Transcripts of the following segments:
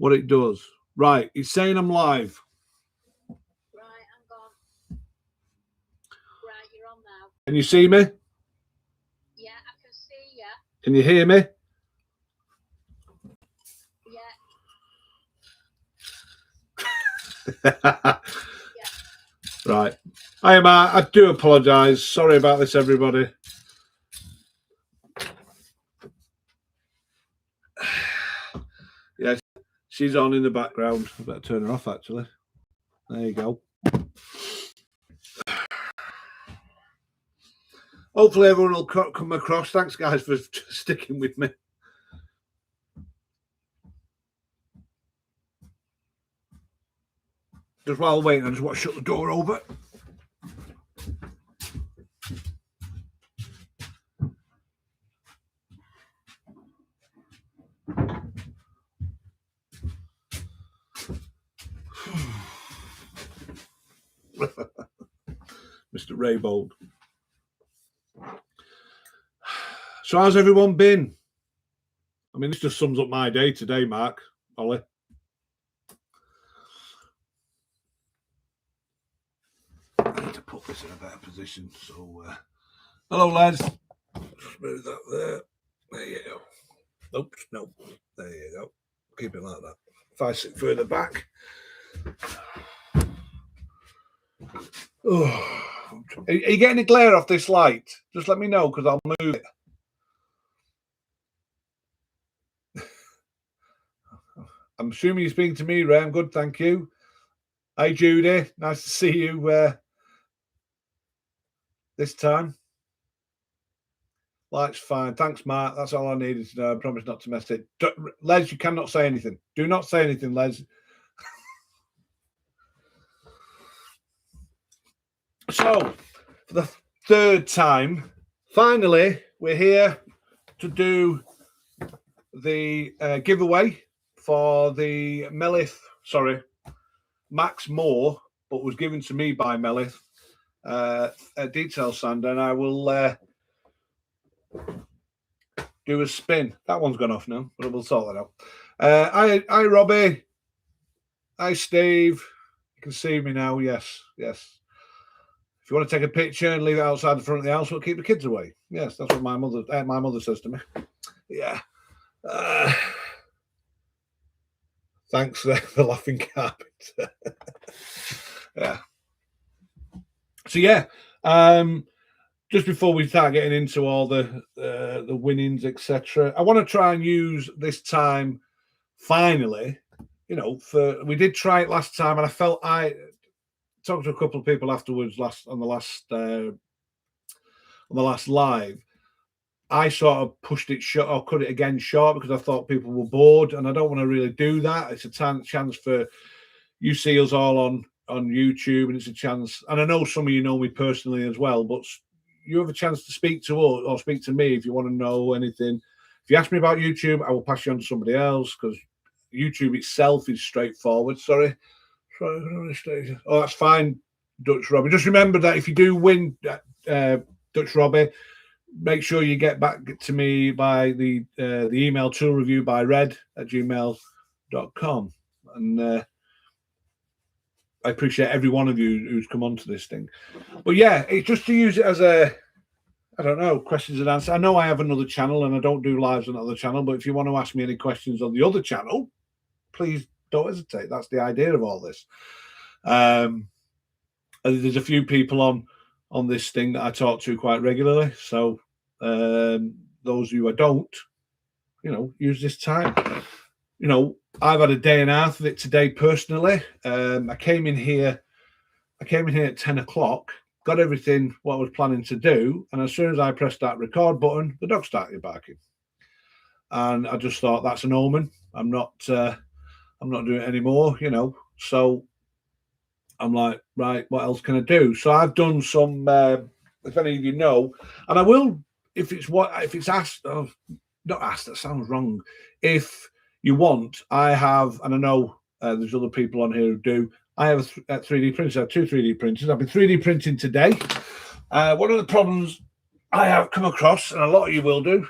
what it does. Right, it's saying I'm live. Right, I'm gone. Right, you're on now. Can you see me? Yeah, I can see you. Can you hear me? Yeah. Right. I am. I do apologise. Sorry about this, everybody. Yes, she's on in the background. I better turn her off, actually. There you go. Hopefully everyone will come across. Thanks, guys, for sticking with me. Just while waiting, I just want to shut the door over. Mr. Raybold. So how's everyone been? I mean, this just sums up my day today, Mark, Ollie. I need to put this in a better position. So, hello, lads. Just move that there. There you go. Oops, no. There you go. Keep it like that. If I sit further back. Oh. Are you getting a glare off this light? Just let me know, because I'll move it. I'm assuming you're speaking to me, Ray. I'm good, thank you. Hi, Judy. Nice to see you this time. Light's fine. Thanks, Mark. That's all I needed to know. I promise not to mess it. Les, you cannot say anything. Do not say anything, Les. So, for the third time, finally, we're here to do the giveaway for the Melith, Max Moore, but was given to me by Melith, a detail sander, and I will do a spin. That one's gone off now, but we'll sort that out. Hi, Robbie. Hi, Steve. You can see me now. Yes. If you want to take a picture and leave it outside the front of the house, we'll keep the kids away. Yes, that's what my mother says to me. Yeah. Thanks for the laughing carpet. Yeah. So yeah, just before we start getting into all the winnings, etc., I want to try and use this time finally. We did try it last time, and I felt I talked to a couple of people afterwards on the last live. I sort of pushed it short or cut it again short because I thought people were bored, and I don't want to really do that. It's a chance for you see us all on YouTube, and it's a chance. And I know some of you know me personally as well, but you have a chance to speak to us or speak to me if you want to know anything. If you ask me about YouTube, I will pass you on to somebody else because YouTube itself is straightforward. Sorry. Oh, that's fine, Dutch Robbie. Just remember that if you do win, Dutch Robbie, make sure you get back to me by the email tool review by red@gmail.com. And I appreciate every one of you who's come onto this thing. But yeah, it's just to use it as questions and answers. I know I have another channel and I don't do lives on another channel, but if you want to ask me any questions on the other channel, please don't hesitate. That's the idea of all this. There's a few people on this thing that I talk to quite regularly. So those of you I don't, use this time. I've had a day and a half of it today personally. I came in here at 10 o'clock, got everything what I was planning to do, and as soon as I pressed that record button, the dog started barking. And I just thought that's an omen. I'm not doing it anymore, So I'm like, right, what else can I do? So I've done some, if any of you know, and I will, if it's asked, not asked, that sounds wrong. If you want, I have, and I know there's other people on here who do, I have a 3D printer. I have 2 3D printers. I've been 3D printing today. One of the problems I have come across, and a lot of you will do,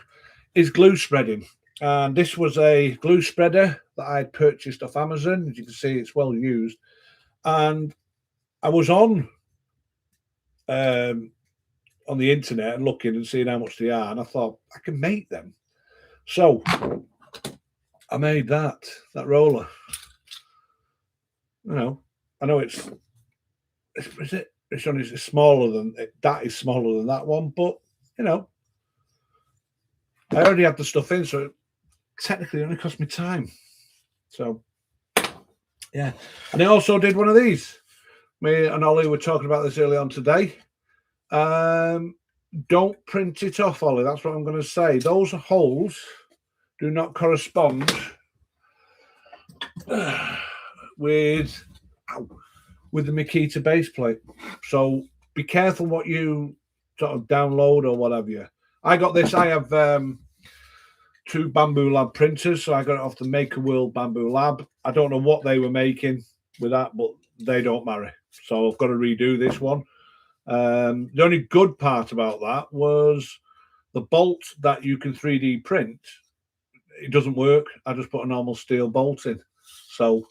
is glue spreading. And this was a glue spreader that I had purchased off Amazon. As you can see, it's well used. And I was on the internet and looking and seeing how much they are, and I thought I can make them. So I made that roller. You know, I know it's only smaller than that is smaller than that one, but you know, I already had the stuff in, so it technically only cost me time. So yeah, and I also did one of these. Me and Ollie were talking about this early on today. Don't print it off, Ollie. That's what I'm going to say. Those holes do not correspond with the Makita base plate. So be careful what you sort of download or whatever. I got this. I have 2 Bamboo Lab printers, so I got it off the Maker World Bamboo Lab. I don't know what they were making with that, but they don't marry. So I've got to redo this one. The only good part about that was the bolt that you can 3D print. It doesn't work. I just put a normal steel bolt in. So,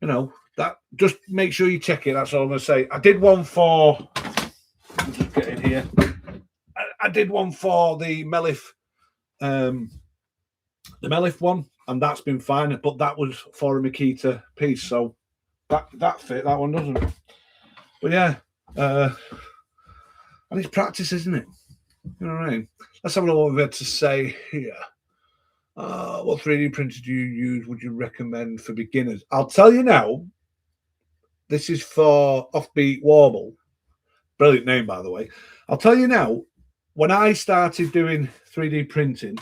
you know, that just make sure you check it. That's all I'm going to say. I did one for, just get in here. I did one for the Melif one, and that's been fine. But that was for a Makita piece, so that fit. That one doesn't. But yeah, and it's practice, isn't it? You know what I mean? Let's have a look what we've had to say here. What 3D printer do you use? Would you recommend for beginners? I'll tell you now. This is for Offbeat Warble. Brilliant name, by the way. I'll tell you now. When I started doing 3D printing,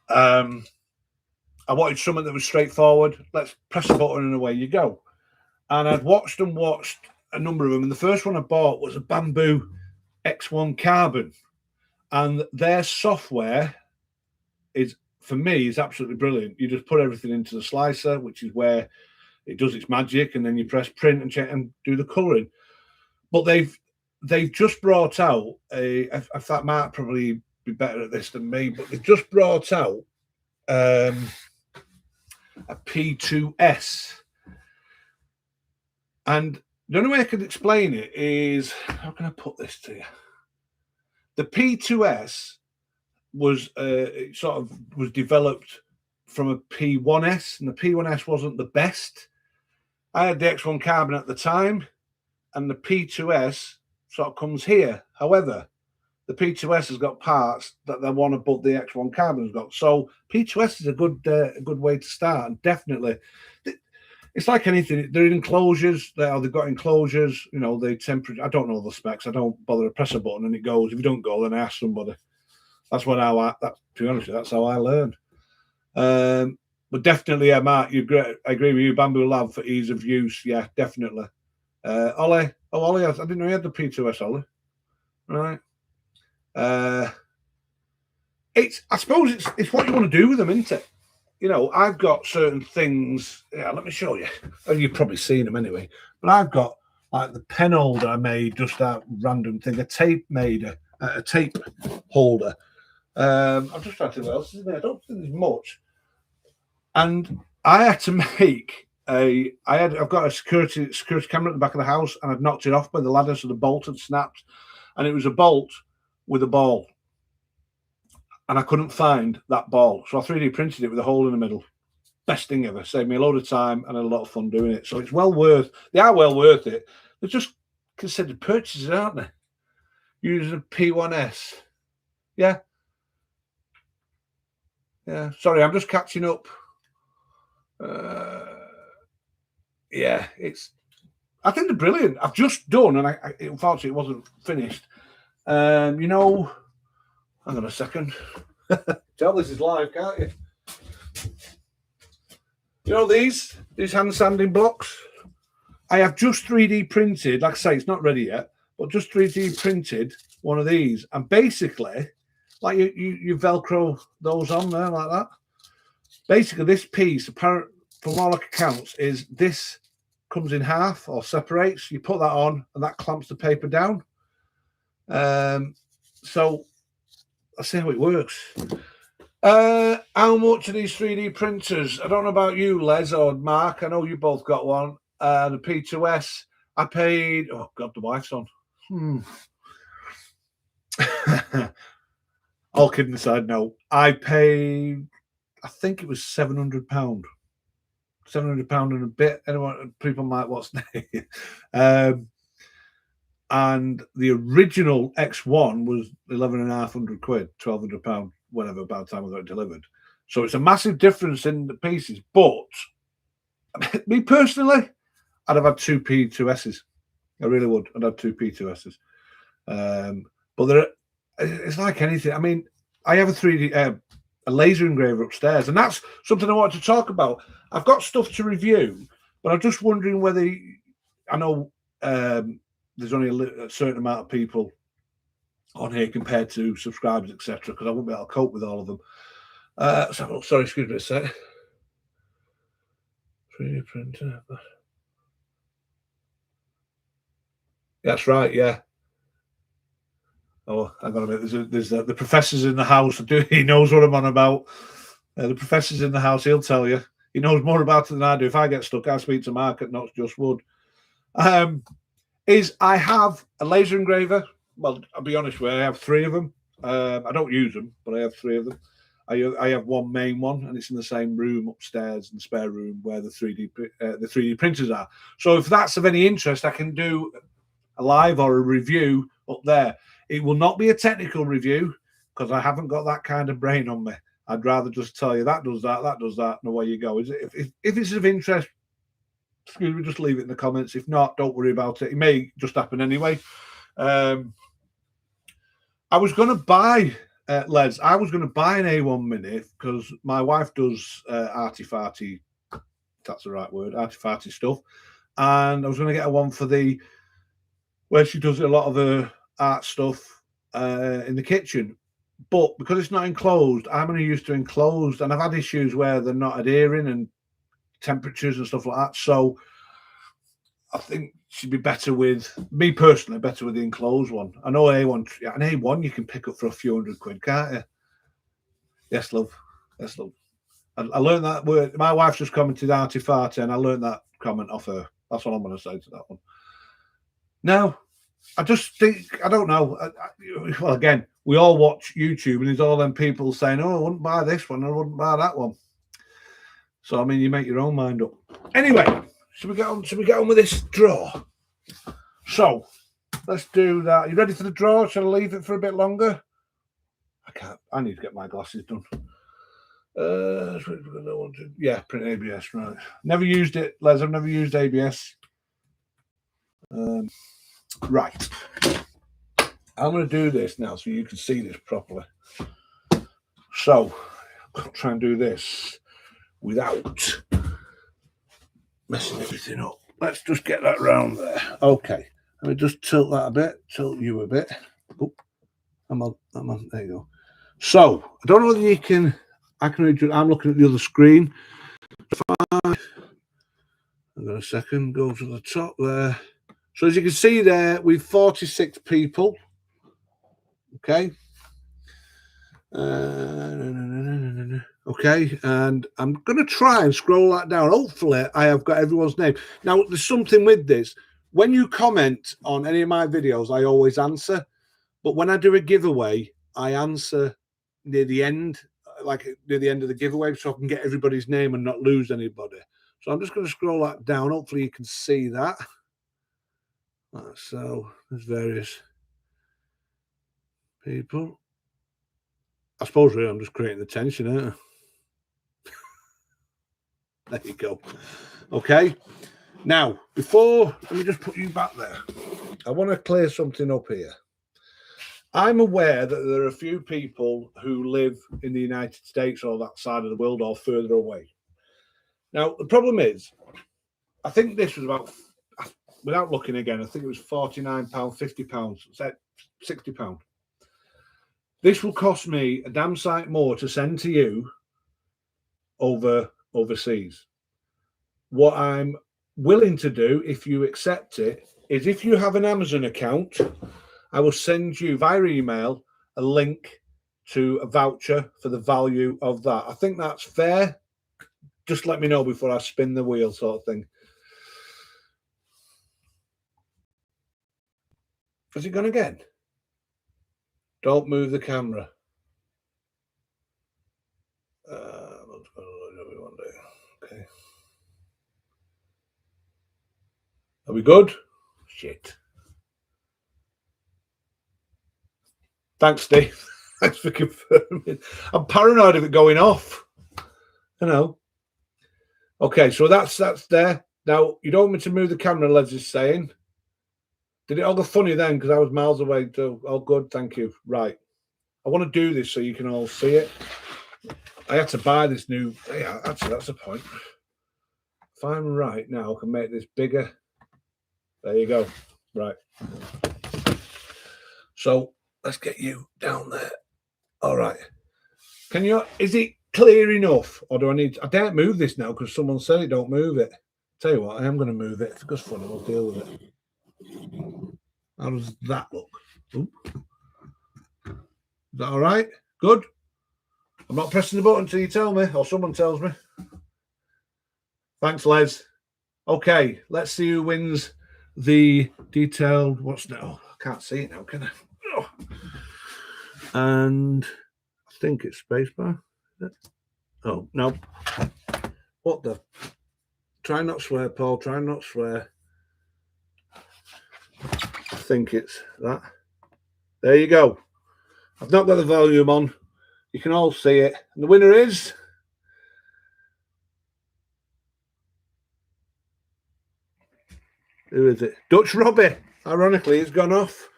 I wanted something that was straightforward. Let's press a button and away you go. And I'd watched a number of them. And the first one I bought was a Bamboo X1 Carbon. And their software is, for me, is absolutely brilliant. You just put everything into the slicer, which is where it does its magic, and then you press print and check and do the colouring. But they've just brought out in fact, Mark probably be better at this than me, but they've just brought out a P2S. And the only way I can explain it is, how can I put this to you? The P2S was was developed from a P1S, and the P1S wasn't the best. I had the X1 Carbon at the time, and the P2S sort of comes here. However, the P2S has got parts that the one above the X1 Carbon's got. So P2S is a good way to start, and definitely. It's like anything. They're in enclosures. They've got enclosures. You know, the temperature. I don't know the specs. I don't bother to press a button and it goes. If you don't go, then I ask somebody. That's to be honest, that's how I learned. But definitely, yeah, Mark, I agree with you. Bamboo Lab for ease of use. Yeah, definitely. Ollie. Oh, Ollie, I didn't know you had the P2S, Ollie. Right. I suppose it's what you want to do with them, isn't it? You know, I've got certain things. Yeah, let me show you. Oh, you've probably seen them anyway. But I've got like the pen holder I made, just that random thing. A tape holder. I'm just trying to think what else is there. I don't think there's much. And I had to make I've got a security camera at the back of the house, and I'd knocked it off by the ladder, so the bolt had snapped, and it was a bolt with a ball. And I couldn't find that ball. So I 3D printed it with a hole in the middle. Best thing ever. Saved me a load of time and a lot of fun doing it. So it's they are well worth it. They're just considered purchases, aren't they? Using a P1S. Yeah. Yeah. Sorry, I'm just catching up. Yeah, I think they're brilliant. I've just done, and unfortunately it wasn't finished. You know, hang on a second. Tell this is live, can't you? You know these hand sanding blocks? I have just 3D printed, like I say, it's not ready yet, but just 3D printed one of these. And basically, like you Velcro those on there like that. Basically, this piece, apparently, from all accounts, is this comes in half or separates. You put that on, and that clamps the paper down. So let's see how it works. How much are these 3D printers? I don't know about you, Les or Mark. I know you both got one. The P2S. I paid. Oh God, the wife's on. All kidding aside, no. I paid. I think it was £700. £700 and a bit. Anyone, people might what's and the original X1 was 11,500 quid, £1,200, whatever, by the time I got it delivered. So it's a massive difference in the pieces. But me personally, I'd have had two P2Ss. I really would. I'd have two P2Ss. But it's like anything. I mean, I have a 3D, a laser engraver upstairs, and that's something I wanted to talk about. I've got stuff to review, but I'm just wondering whether I know there's only a certain amount of people on here compared to subscribers, etc. Because I won't be able to cope with all of them. So, sorry, excuse me a sec. 3D printer. That's right, yeah. Oh, hang on a minute. There's the professor's in the house. He knows what I'm on about. The professor's in the house. He'll tell you. He knows more about it than I do. If I get stuck, I speak to Mark at Not Just Wood. I have a laser engraver. Well, I'll be honest with you, I have three of them. I don't use them, but I have three of them. I have one main one, and it's in the same room upstairs in the spare room where the 3D printers are. So if that's of any interest, I can do a live or a review up there. It will not be a technical review because I haven't got that kind of brain on me. I'd rather just tell you that does that, and away you go. If it's of interest, excuse me, just leave it in the comments. If not, don't worry about it. It may just happen anyway. I was going to buy, Les, I was going to buy an A1 Mini because my wife does arty-farty, if that's the right word, arty-farty stuff. And I was going to get one for where she does a lot of her art stuff in the kitchen. But because it's not enclosed, I'm only used to enclosed, and I've had issues where they're not adhering and temperatures and stuff like that. So I think she'd be better with me personally, better with the enclosed one. I know an A1 you can pick up for a few £100, can't you? Yes, love. Yes, love. I learned that word. My wife just commented arty farty, and I learned that comment off her. That's what I'm going to say to that one. Now, I just think, I don't know. Well, again, we all watch YouTube, and there's all them people saying, "Oh, I wouldn't buy this one, I wouldn't buy that one." So, I mean, you make your own mind up. Anyway, should we get on with this draw? So, let's do that. You ready for the draw? Shall I leave it for a bit longer? I can't. I need to get my glasses done. Yeah, print ABS, right. Never used it, Les. I've never used ABS. Right. I'm going to do this now so you can see this properly. So, I'll try and do this without messing everything up. Let's just get that round there. Okay. Let me just tilt that a bit, tilt you a bit. Oh, I'm on. There you go. So, I don't know whether you can. I'm looking at the other screen. Hang on a second. Go to the top there. So as you can see there, we've 46 people. Okay. Okay, and I'm going to try and scroll that down. Hopefully, I have got everyone's name. Now, there's something with this. When you comment on any of my videos, I always answer. But when I do a giveaway, I answer near the end, like near the end of the giveaway, so I can get everybody's name and not lose anybody. So I'm just going to scroll that down. Hopefully, you can see that. So there's various people. I suppose really I'm just creating the tension, aren't I? There you go. Okay. Now, let me just put you back there. I want to clear something up here. I'm aware that there are a few people who live in the United States or that side of the world or further away. Now, the problem is, I think this was about, without looking again, I think it was £49, £50, £60. This will cost me a damn sight more to send to you overseas. What I'm willing to do, if you accept it, is if you have an Amazon account, I will send you via email a link to a voucher for the value of that. I think that's fair. Just let me know before I spin the wheel, sort of thing. Has it gone again? Don't move the camera. Okay. Are we good? Shit. Thanks, Steve. Thanks for confirming. I'm paranoid of it going off. You know. Okay, so that's there. Now, you don't want me to move the camera, Les is saying. Did it all go funny then? Because I was miles away too. Oh, good, thank you. Right. I want to do this so you can all see it. I had to buy this new... Yeah, actually, that's the point. If I'm right now, I can make this bigger. There you go. Right. So, let's get you down there. All right. Can you... Is it clear enough? Or do I need... I can't move this now because someone said it, don't move it. Tell you what, I am going to move it. If it goes funny, we'll deal with it. How does that look? Ooh. Is that all right? Good? I'm not pressing the button until you tell me, or someone tells me. Thanks, Les. Okay, let's see who wins the detailed... What's now? I can't see it now, can I? Oh. And I think it's spacebar. Oh, no. What the... Try not swear, Paul. Try not swear. I think it's that. There you go. I've not got the volume on. You can all see it. And the winner is... Who is it? Dutch Robbie. Ironically, it's gone off.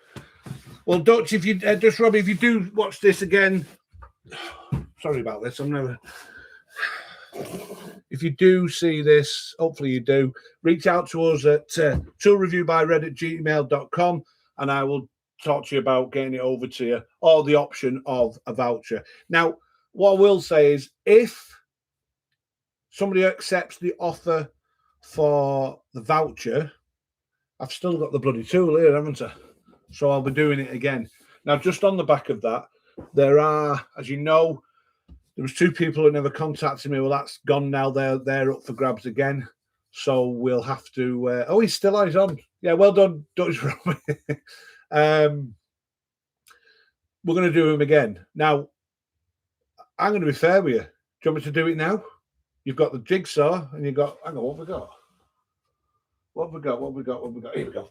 Well, Dutch, if you... Dutch Robbie, if you do watch this again... Sorry about this. I'm never... If you do see this, hopefully you do, reach out to us at toolreviewbyred@gmail.com and I will talk to you about getting it over to you, or the option of a voucher. Now, what I will say is, if somebody accepts the offer for the voucher, I've still got the bloody tool here, haven't I? So I'll be doing it again. Now, just on the back of that, there are, as you know, there was 2 people who never contacted me. Well, that's gone now. They're up for grabs again. So we'll have to... oh, he's still on. Yeah, well done, Dutch Robbie. We're going to do him again. Now, I'm going to be fair with you. Do you want me to do it now? You've got the jigsaw and you've got... Hang on, what have we got? What have we got? What have we got? What have we got? Here we go.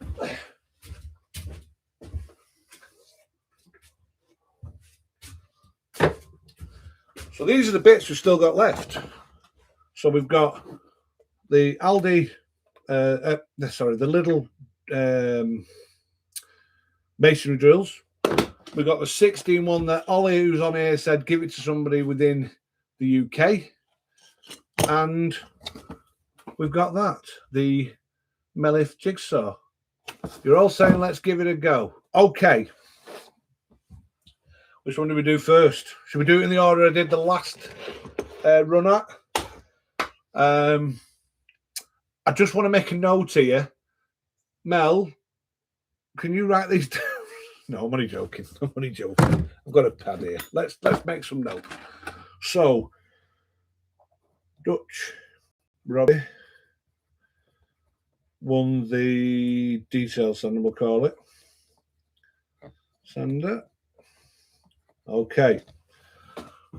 So these are the bits we've still got left. So we've got the Aldi, the little masonry drills. We've got the 16 one that Ollie, who's on here, said give it to somebody within the UK. And we've got that, the Melif jigsaw. You're all saying let's give it a go. Okay. Which one do we do first? Should we do it in the order I did the last run at? I just want to make a note here. Mel, can you write these down? No, I'm only joking. I'm only joking. I've got a pad here. Let's make some notes. So, Dutch Robbie won the detail sander, we'll call it. Sander. Okay,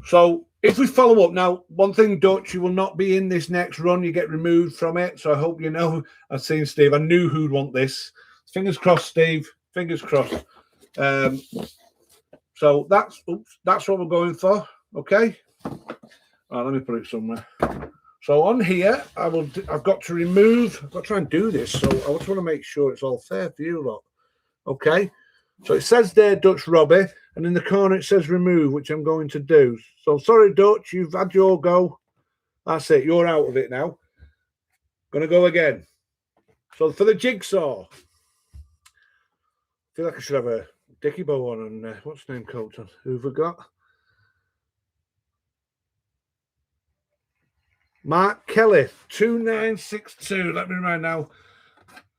so if we follow up now, one thing, Dutch, you will not be in this next run. You get removed from it. So I hope you know. I've seen Steve. I knew who'd want this. Fingers crossed, Steve. Fingers crossed. So that's what we're going for. Okay. All right, let me put it somewhere. So on here, I've got to remove. I've got to try and do this. So I just want to make sure it's all fair for you lot. Okay. So it says there, Dutch Robbie. And in the corner, it says remove, which I'm going to do. So, sorry, Dutch, you've had your go. That's it. You're out of it now. Going to go again. So, for the jigsaw, I feel like I should have a dicky bow on and what's the name coat on? Who've we got? Mark Kelly, 2962. Let me remind now.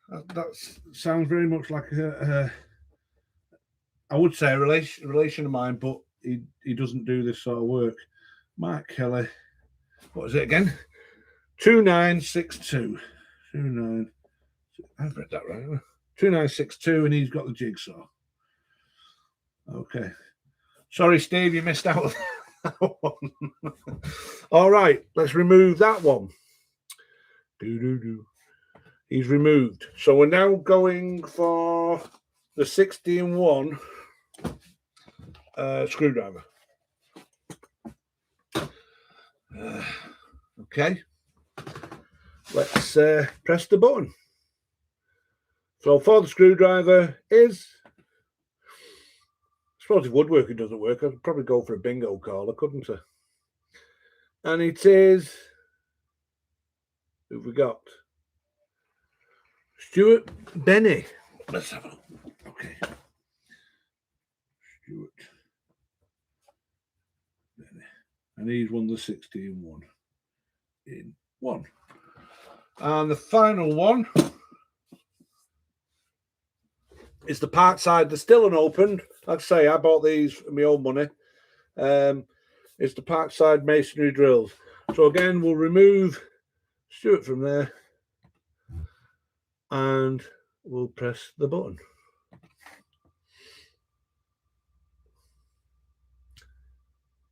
That sounds very much like I would say a relation of mine, but he doesn't do this sort of work. Mark Kelly, what is it again? 2962. 29. I've read that right. 2962, and he's got the jigsaw. Okay. Sorry, Steve, you missed out on that one. All right, let's remove that one. He's removed. So we're now going for the 16-1 screwdriver. Okay. Let's press the button. So for the screwdriver is, I suppose if woodworking doesn't work, I'd probably go for a bingo caller, couldn't I? And it is, who've we got? Stuart Benny. Let's have a look. Okay. Stuart Benny. And he's won the 16-1 in 1. And the final one is the Parkside. They're still unopened. Like I say, I bought these for my own money. It's the Parkside masonry drills. So again, we'll remove Stuart from there and we'll press the button.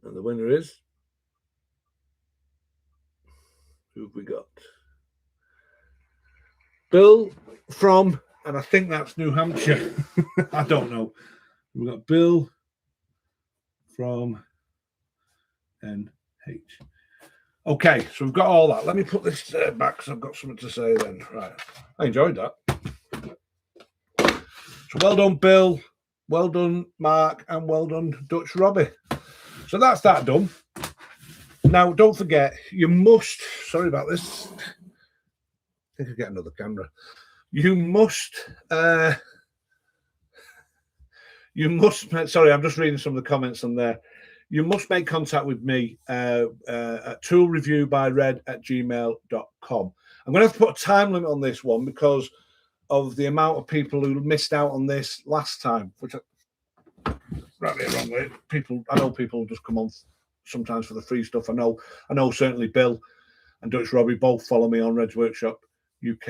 And the winner is, who have we got? Bill from, and I think that's New Hampshire. I don't know. We've got Bill from NH. Okay, so we've got all that. Let me put this back because I've got something to say then. Right. I enjoyed that. So well done, Bill. Well done, Mark. And well done, Dutch Robbie. So that's that done. Now, don't forget, you must, sorry about this. I think I'll get another camera. You must, sorry, I'm just reading some of the comments on there. You must make contact with me at toolreviewbyred@gmail.com. I'm going to have to put a time limit on this one because of the amount of people who missed out on this last time, which right me wrong way. I know people just come on sometimes for the free stuff. I know certainly Bill and Dutch Robbie both follow me on Red's Workshop UK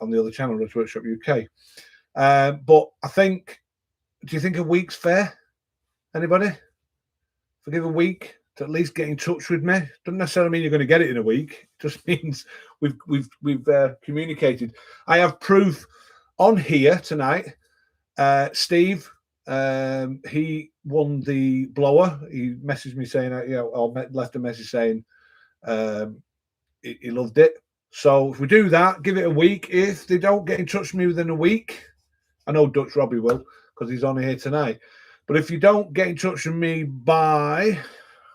on the other channel, Red's Workshop UK. But I think, do you think a week's fair? Anybody? Forgive a week to at least get in touch with me. Doesn't necessarily mean you're going to get it in a week. It just means we've communicated. I have proof on here tonight. Steve, he won the blower. He messaged me saying, or left a message saying he loved it. So if we do that, give it a week. If they don't get in touch with me within a week, I know Dutch Robbie will because he's on here tonight. But if you don't get in touch with me by,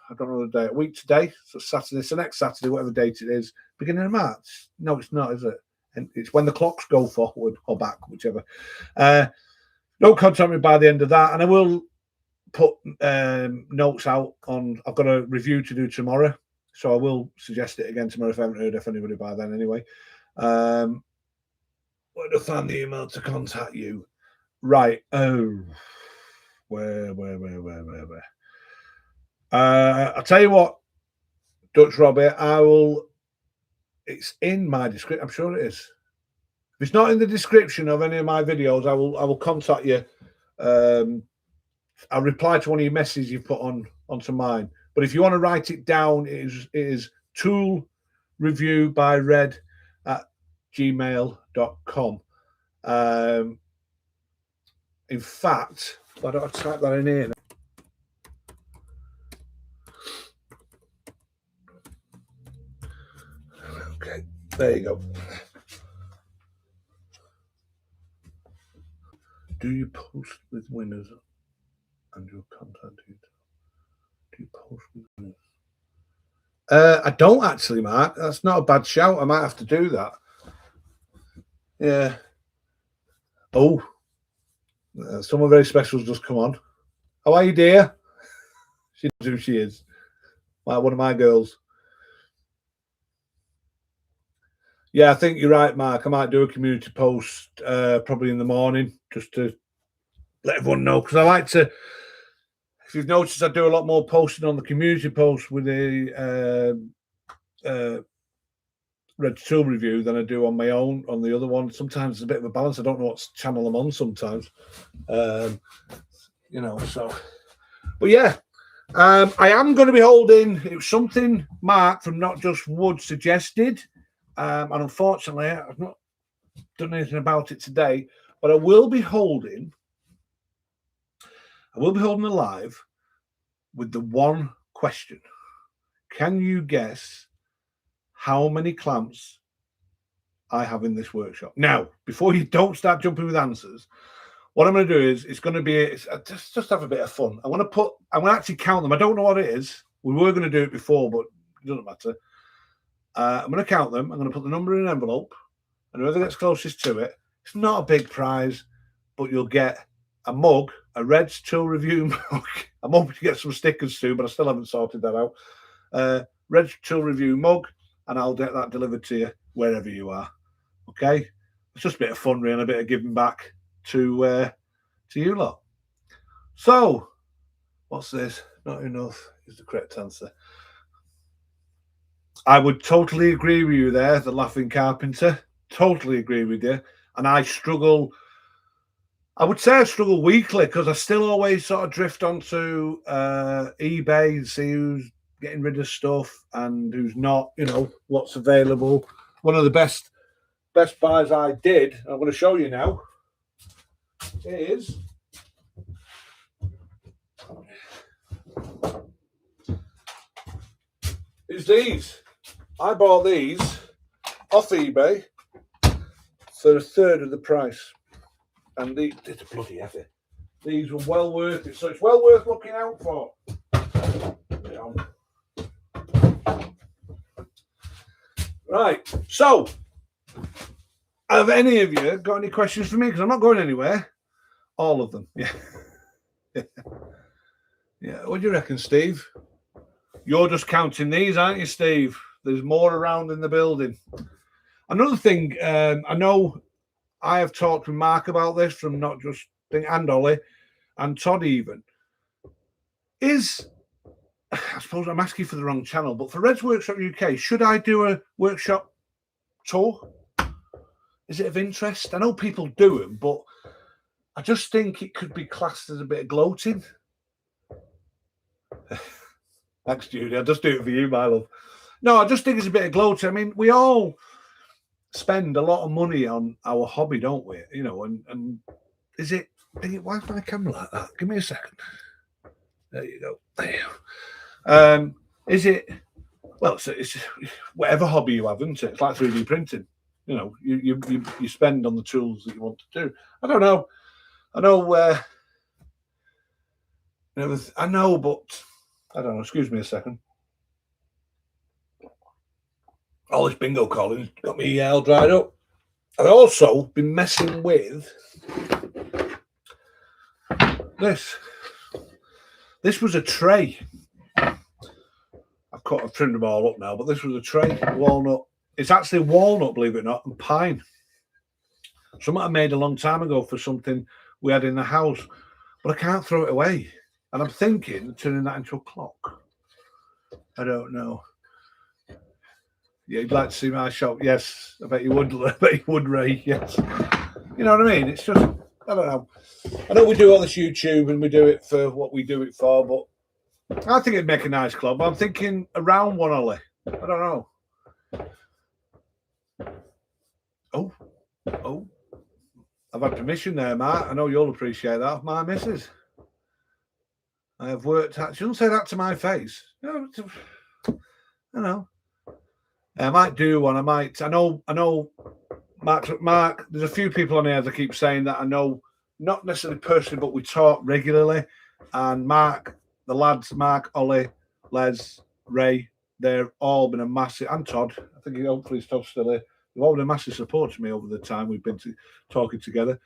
I don't know the day, a week today, so Saturday, so next Saturday, whatever date it is, beginning of March. No, it's not, is it? And it's when the clocks go forward or back, whichever. Don't contact me by the end of that, and I will put notes out on. I've got a review to do tomorrow, so I will suggest it again tomorrow if I haven't heard of anybody by then. Anyway, where to find the email to contact you? Right. Oh, where? I'll tell you what, Dutch Robbie. I will. It's in my description. I'm sure it is. If it's not in the description of any of my videos, I will contact you. I'll reply to one of your messages you put onto mine. But if you want to write it down, it is toolreviewbyred@gmail.com. In fact, why don't I type that in here? Okay, there you go. Do you post with winners and your contact details? Do you post with winners? I don't actually, Mark. That's not a bad shout. I might have to do that. Yeah. Oh, someone very special has just come on. How are you, dear? She knows who she is. Like one of my girls. Yeah, I think you're right, Mark. I might do a community post probably in the morning just to let everyone know, because I like to, if you've noticed, I do a lot more posting on the community post with the Red Tool review than I do on my own on the other one. Sometimes it's a bit of a balance. I don't know what channel I'm on sometimes. You know, so but yeah. I am going to be holding, it was something Mark from Not Just Wood suggested, and unfortunately I've not done anything about it today, but I will be holding a live with the one question. Can you guess how many clamps I have in this workshop? Now, before you don't start jumping with answers, what I'm going to do is it's going to be just have a bit of fun. I'm going to actually count them. I don't know what it is. We were going to do it before, but it doesn't matter. I'm going to count them. I'm going to put the number in an envelope, and whoever gets closest to it, it's not a big prize, but you'll get a mug, a Red Tool review mug. I'm hoping to get some stickers too, but I still haven't sorted that out. Red Tool review mug, and I'll get that delivered to you wherever you are. Okay, it's just a bit of fun, really, a bit of giving back to you lot. So, what's this? Not enough is the correct answer. I would totally agree with you there, the Laughing Carpenter. Totally agree with you. And I struggle. I would say I struggle weekly because I still always sort of drift onto eBay and see who's getting rid of stuff and who's not. You know what's available. One of the best buys I did. I'm going to show you now. Is these. I bought these off eBay for a third of the price, and it's bloody heavy. These were well worth it, so it's well worth looking out for. Right, so have any of you got any questions for me? Because I'm not going anywhere. All of them. Yeah. Yeah. What do you reckon, Steve? You're just counting these, aren't you, Steve? There's more around in the building. Another thing, I know I have talked with Mark about this from Not Just Thing and Ollie and Todd even. I suppose I'm asking for the wrong channel, but for Red's Workshop UK, should I do a workshop tour? Is it of interest? I know people do them, but I just think it could be classed as a bit of gloating. Thanks, Judy. I'll just do it for you, my love. No, I just think it's a bit of gloating. I mean, we all spend a lot of money on our hobby, don't we? You know, and is it? Why is my camera like that? Give me a second. There you go. There you go. Is it? Well, it's whatever hobby you have, isn't it? It's like 3D printing. You know, you spend on the tools that you want to do. I don't know. I know. I know, but I don't know. Excuse me a second. All this bingo calling got me all dried up. I've also been messing with this. This was a tray. I've trimmed them all up now, but this was a tray, walnut. It's actually walnut, believe it or not, and pine. Something I made a long time ago for something we had in the house, but I can't throw it away. And I'm thinking of turning that into a clock. I don't know. Yeah, you'd like to see my shop? Yes, I bet you would. I bet you would, Ray. Yes. You know what I mean? It's just, I don't know. I know we do all this YouTube and we do it for what we do it for, but I think it'd make a nice club. I'm thinking around one, Ollie. I don't know. Oh. I've had permission there, Mark. I know you'll appreciate that. My missus. I have worked at. She doesn't say that to my face. No, I know. I might do one. I know. Mark. There's a few people on here that keep saying that I know, not necessarily personally, but we talk regularly. And Mark, the lads, Mark, Ollie, Les, Ray, they've all been a massive. And Todd. I think hopefully Todd's still here. They've all been a massive support to me over the time we've been talking together.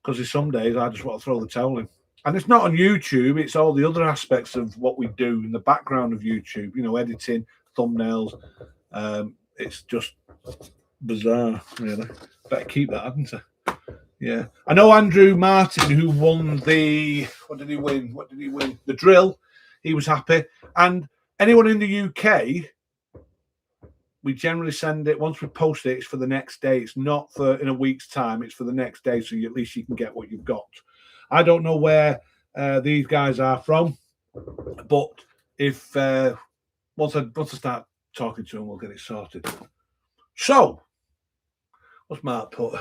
Because there's some days I just want to throw the towel in. And it's not on YouTube, it's all the other aspects of what we do in the background of YouTube, you know, editing, thumbnails. It's just bizarre, really. Better keep that, hadn't I? Yeah, I know Andrew Martin, who won the, what did he win? The drill. He was happy. And anyone in the UK, we generally send it, once we post it, it's for the next day. It's not for in a week's time. It's for the next day, so at least you can get what you've got. I don't know where these guys are from, but if once I start talking to them, we'll get it sorted. So, what's Mark put?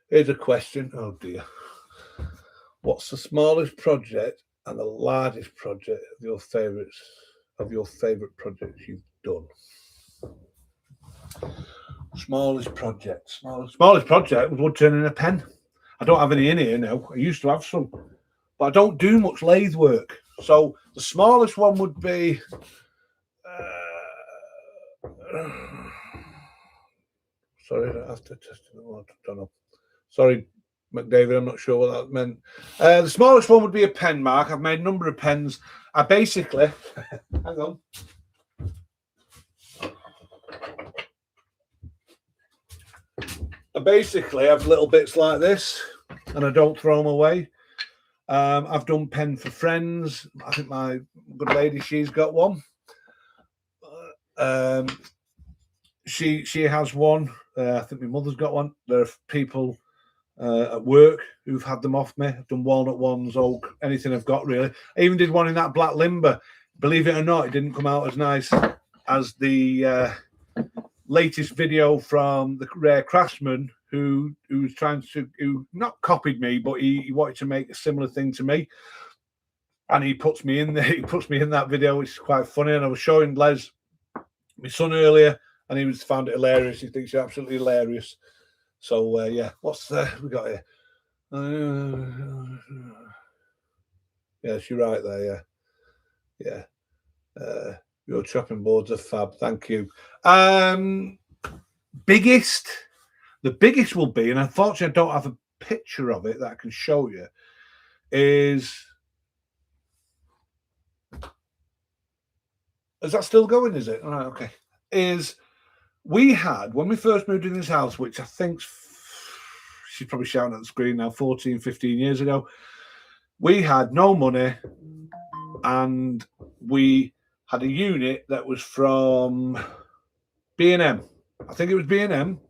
Here's a question. Oh dear. What's the smallest project and the largest project of your favourite projects you've done? Smallest project was wood turning a pen. I don't have any in here now. I used to have some, but I don't do much lathe work. So the smallest one would be sorry, I have to test it. I don't know. Sorry, McDavid, I'm not sure what that meant. The smallest one would be a pen, Mark. I've made a number of pens. I basically hang on. I basically have little bits like this, and I don't throw them away. I've done pen for friends. I think my good lady, she's got one. She has one. I think my mother's got one. There are people at work who've had them off me. I've done walnut ones, oak, anything I've got really. I even did one in that black limber. Believe it or not, it didn't come out as nice as the latest video from the rare craftsman who was trying to, who not copied me, but he wanted to make a similar thing to me. And he puts me in there. He puts me in that video, which is quite funny. And I was showing Les, my son, earlier, and he found it hilarious. He thinks you're absolutely hilarious. So yeah, what's we got here? Yes, you're right there. Yeah. Your chopping boards are fab. Thank you. Biggest. The biggest will be, and unfortunately I don't have a picture of it that I can show you, is that still going, is it? All right, okay. Is we had, when we first moved in this house, which I think she's probably shouting at the screen now, 14, 15 years ago, we had no money, and we had a unit that was from B&M. I think it was B&M.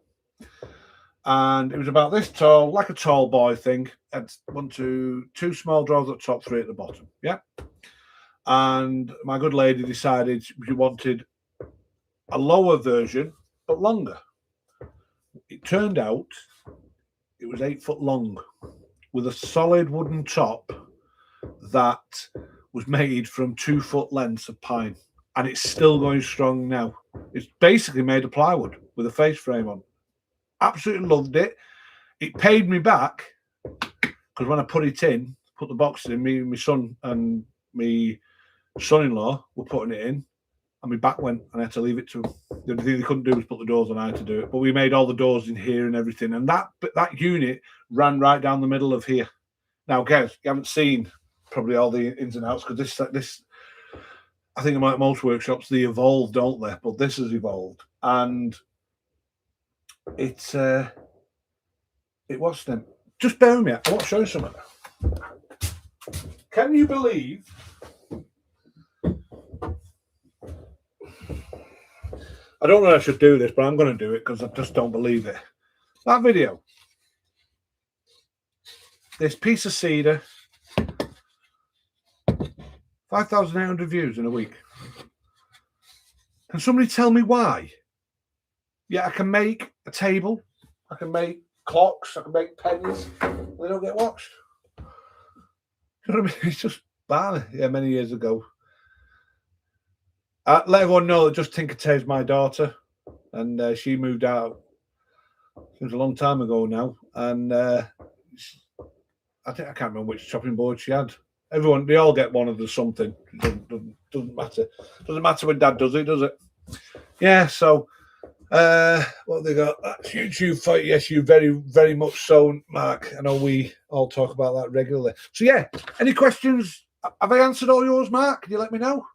And it was about this tall, like a tall boy thing. Had two small drawers at the top, three at the bottom. Yeah. And my good lady decided she wanted a lower version, but longer. It turned out it was 8 foot long with a solid wooden top that was made from 2 foot lengths of pine. And it's still going strong now. It's basically made of plywood with a face frame on. Absolutely loved it. It paid me back because when I put it in, put the boxes in, me and my son and my son-in-law were putting it in, and my back went, and I had to leave it to them. The only thing they couldn't do was put the doors on. I had to do it, but we made all the doors in here and everything, and that unit ran right down the middle of here. Now, guys, you haven't seen probably all the ins and outs because this. I think like most workshops, they evolve, don't they? But this has evolved, and it's it was them. Just bear with me. I want to show you something. Can you believe? I don't know if I should do this, but I'm going to do it because I just don't believe it. That video. This piece of cedar. 5,800 views in a week. Can somebody tell me why? Yeah, I can make a table. I can make clocks. I can make pens. They don't get watched. You know what I mean? It's just bad. Yeah, many years ago. Let everyone know that Just Tinker Tay's my daughter, and she moved out. It was a long time ago now, and I can't remember which chopping board she had. They all get one of the something. Doesn't matter. Doesn't matter when Dad does it, does it? Yeah. So, what they got? That's YouTube fight. Yes, you very, very much so, Mark. I know we all talk about that regularly. So, yeah. Any questions? Have I answered all yours, Mark? Can you let me know?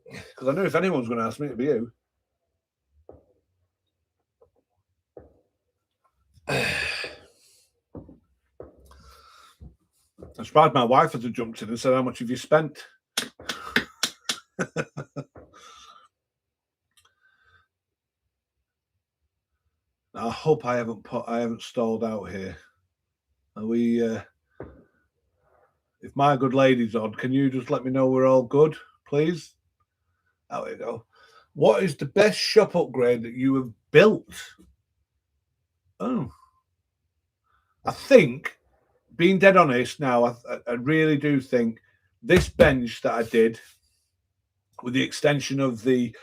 Because I know if anyone's going to ask me, it'd be you. I'm surprised my wife hasn't jumped in and said, "How much have you spent?" I hope I haven't stalled out here. Are we? If my good lady's on, can you just let me know we're all good, please? There we go. What is the best shop upgrade that you have built? Oh, I think, being dead honest now, I really do think this bench that I did with the extension of the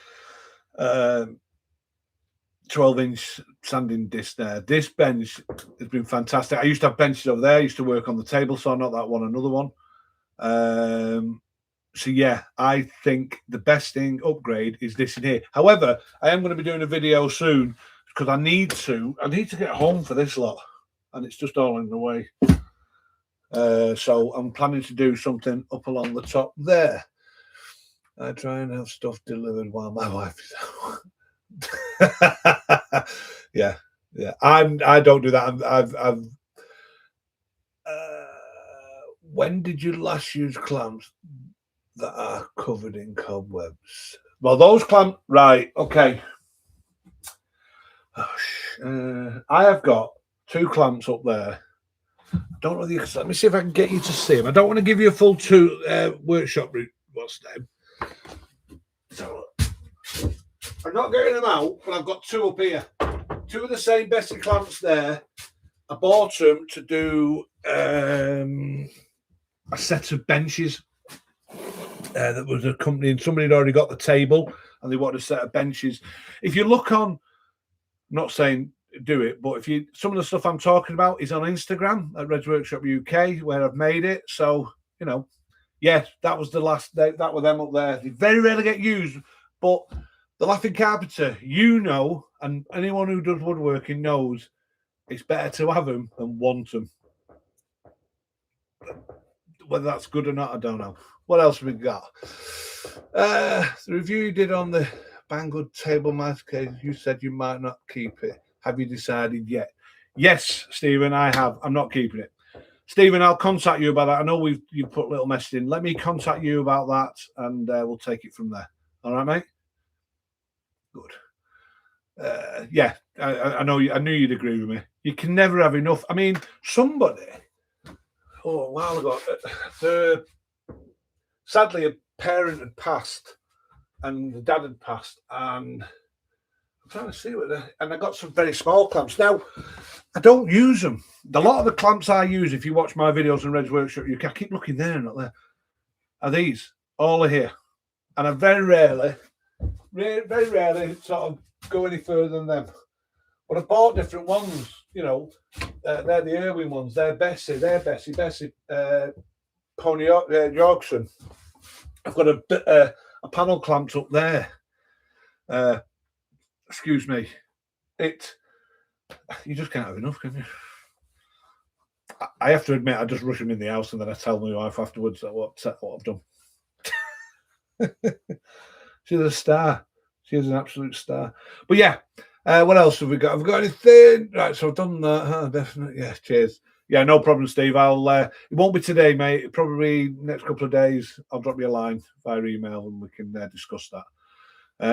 12-inch sanding disc there, this bench has been fantastic. I used to have benches over there. I used to work on the table saw, not that one, another one. So yeah, I think the best thing upgrade is this in here. However, I am going to be doing a video soon because I need to get home for this lot, and it's just all in the way. So I'm planning to do something up along the top there. I try and have stuff delivered while my wife is out. yeah. I don't do that. When did you last use clamps that are covered in cobwebs? Well, those clamps, right? Okay. I have got 2 clamps up there. I don't know the. Let me see if I can get you to see them. I don't want to give you a full workshop route. What's them? So I'm not getting them out, but I've got 2 up here. 2 of the same Bessie clamps there. I bought them to do a set of benches that was accompanying. Somebody had already got the table and they wanted a set of benches. If you look on, I'm not saying do it, but some of the stuff I'm talking about is on Instagram at Red's Workshop UK, where I've made it. So, yeah, that was the last day. That were them up there. They very rarely get used, but the Laughing Carpenter, and anyone who does woodworking knows it's better to have them than want them. Whether that's good or not, I don't know. What else have we got? The review you did on the Banggood table mat case, you said you might not keep it. Have you decided yet? Yes, Stephen, I have. I'm not keeping it. Stephen, I'll contact you about that. I know you've put a little message in. Let me contact you about that, and we'll take it from there. All right, mate? Good. Yeah, I know. I knew you'd agree with me. You can never have enough. I mean, somebody, a while ago, sadly, a parent had passed, and the dad had passed, and I'm trying to see and I got some very small clamps. Now, I don't use them. A lot of the clamps I use, if you watch my videos on Red's Workshop, I keep looking there and not there, are these. All are here. And I very rarely sort of go any further than them. But I bought different ones, they're the Irwin ones, they're Bessie, Pony Yorkshire. I've got a panel clamped up there. Excuse me. You just can't have enough, can you? I have to admit, I just rush them in the house and then I tell my wife afterwards what I've done. She's a star. She is an absolute star. But yeah, what else have we got? Have we got anything? Right, so I've done that. Definitely. Yeah, cheers. Yeah, no problem, Steve. It won't be today, mate. Probably next couple of days. I'll drop you a line via email and we can discuss that.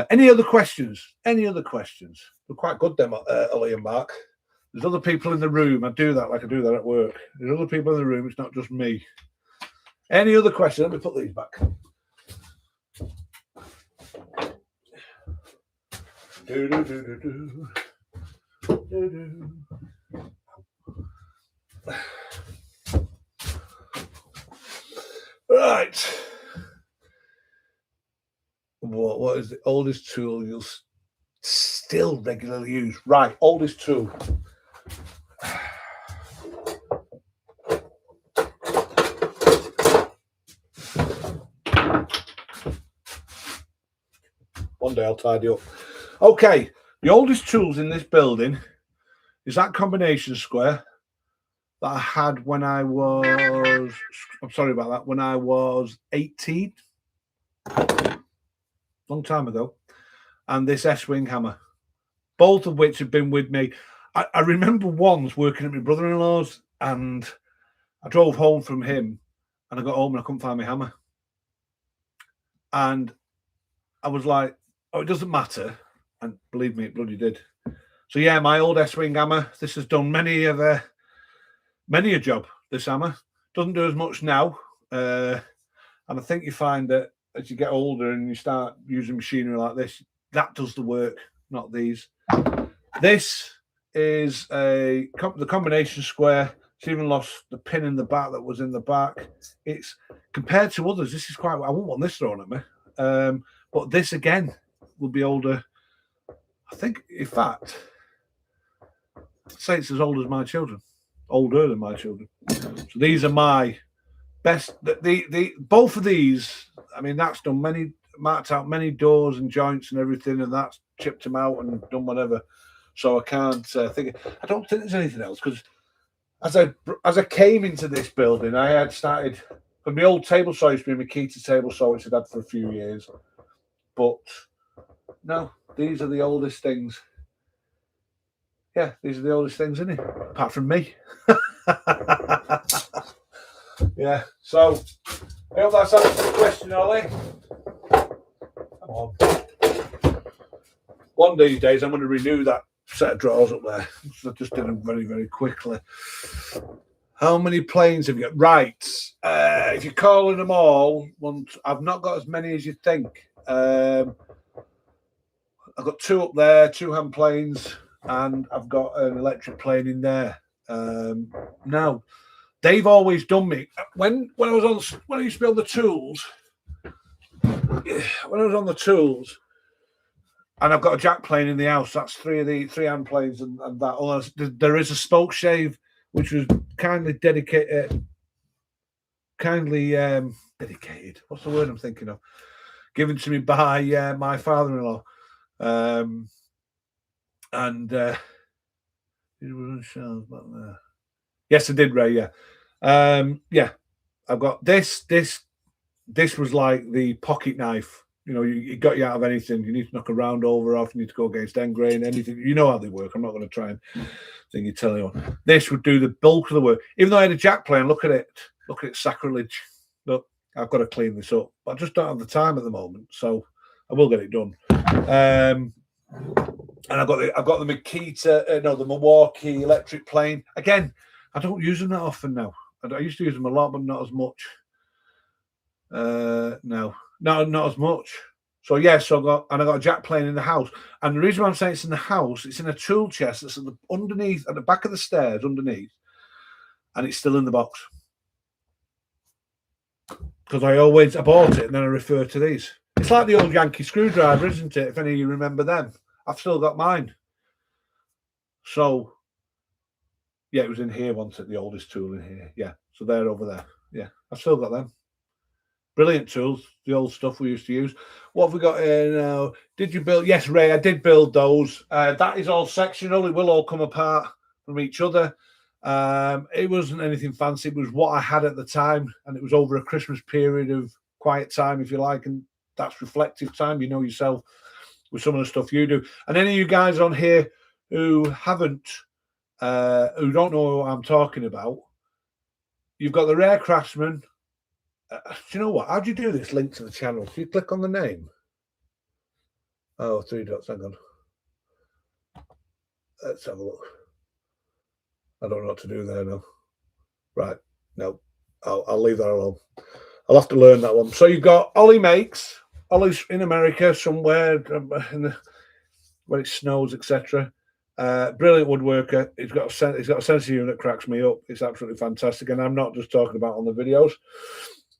Any other questions? We're quite good, them, Ollie and Mark. There's other people in the room. I do that like I do that at work. There's other people in the room. It's not just me. Any other questions? Let me put these back. Right. What is the oldest tool you'll still regularly use? Right, oldest tool. One day I'll tidy up. Okay, the oldest tools in this building is that combination square that I had when I was, when I was 18. Long time ago. And this S-wing hammer. Both of which have been with me. I remember once working at my brother-in-law's, and I drove home from him, and I got home and I couldn't find my hammer. And I was like, oh, it doesn't matter. And believe me, it bloody did. So yeah, my old S-wing hammer. This has done many a job. This hammer doesn't do as much now, and I think you find that as you get older and you start using machinery like this, that does the work, not these. This is the combination square. It's even lost the pin in the back that was in the back. It's compared to others. This is quite. I wouldn't want this thrown at me. But this again will be older. I think, in fact, I'd say it's as old as my children, older than my children. So these are my best. The both of these. I mean, that's done marked out many doors and joints and everything, and that's chipped them out and done whatever. So I can't think. I don't think there's anything else, because as I came into this building, I had started from my old table saw. Used to be my Makita table saw, which I'd had for a few years. But no, these are the oldest things. Yeah, these are the oldest things, isn't it? Apart from me. Yeah. So I hope that's answered the question, Ollie. Come on. One of these days, I'm going to renew that set of drawers up there. So I just did them very, very quickly. How many planes have you got? Right. If you're calling them all, I've not got as many as you think. I've got two up there, two hand planes, and I've got an electric plane in there. Now, they've always done me when I used to build the tools. When I was on the tools, and I've got a jack plane in the house. That's three hand planes and that. Oh, there is a spoke shave which was kindly dedicated. Dedicated. What's the word I'm thinking of? Given to me by my father-in-law. Yes, I did, Ray. Yeah, yeah. I've got this. This was like the pocket knife. You know, it got you out of anything. You need to knock a round over off. You need to go against end grain, anything. You know how they work. I'm not going to try and tell you. This would do the bulk of the work. Even though I had a jack plane, look at it. Look at it, sacrilege. Look, I've got to clean this up. But I just don't have the time at the moment, so I will get it done. And I've got the Makita, the Milwaukee electric plane. Again, I don't use them that often now. I used to use them a lot, but not as much. No, not as much. So yes, I got a jack plane in the house. And the reason why I'm saying it's in the house, it's in a tool chest that's at the back of the stairs underneath, and it's still in the box. Because I bought it and then I refer to these. It's like the old Yankee screwdriver, isn't it? If any of you remember them. I've still got mine. So, yeah, it was in here once, at the oldest tool in here. Yeah, so they're over there. Yeah, I've still got them. Brilliant tools, the old stuff we used to use. What have we got here now? Did you build? Yes, Ray, I did build those. That is all sectional. It will all come apart from each other. It wasn't anything fancy. It was what I had at the time, and it was over a Christmas period of quiet time, if you like, and that's reflective time. You know yourself with some of the stuff you do. And any of you guys on here who don't know what I'm talking about, you've got the Rare Craftsman. Do you know what? How do you do this link to the channel? Do you click on the name? Oh, 3 dots. Hang on. Let's have a look. I don't know what to do there now. Right. No, I'll leave that alone. I'll have to learn that one. So you've got Ollie Makes. Ollie's in America somewhere where it snows, etc. Brilliant woodworker. He's got a sense of humor that cracks me up. It's absolutely fantastic, and I'm not just talking about on the videos.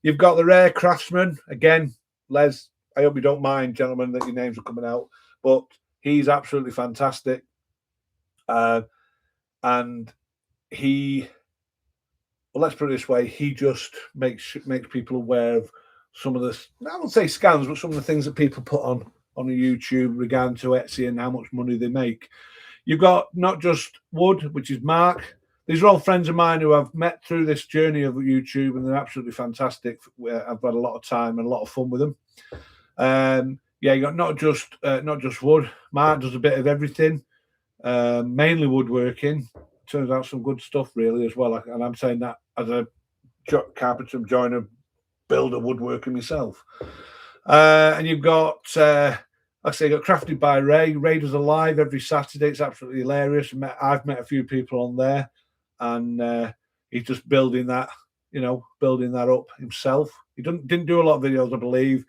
You've got the Rare Craftsman again, Les. I hope you don't mind, gentlemen, that your names are coming out, but he's absolutely fantastic, and let's put it this way: he just makes people aware of some of the, I won't say scams, but some of the things that people put on YouTube regarding to Etsy and how much money they make. You've got not just Wood, which is Mark. These are all friends of mine who I've met through this journey of YouTube, and they're absolutely fantastic. I've had a lot of time and a lot of fun with them. Yeah, you got not just Wood. Mark does a bit of everything. mainly woodworking. Turns out some good stuff really as well. And I'm saying that as a carpenter, joiner, builder, woodworker myself. And you've got, like I say, got Crafted by Ray. Ray does a live every Saturday. It's absolutely hilarious. I've met a few people on there, and he's just building that, building that up himself. He didn't do a lot of videos, I believe,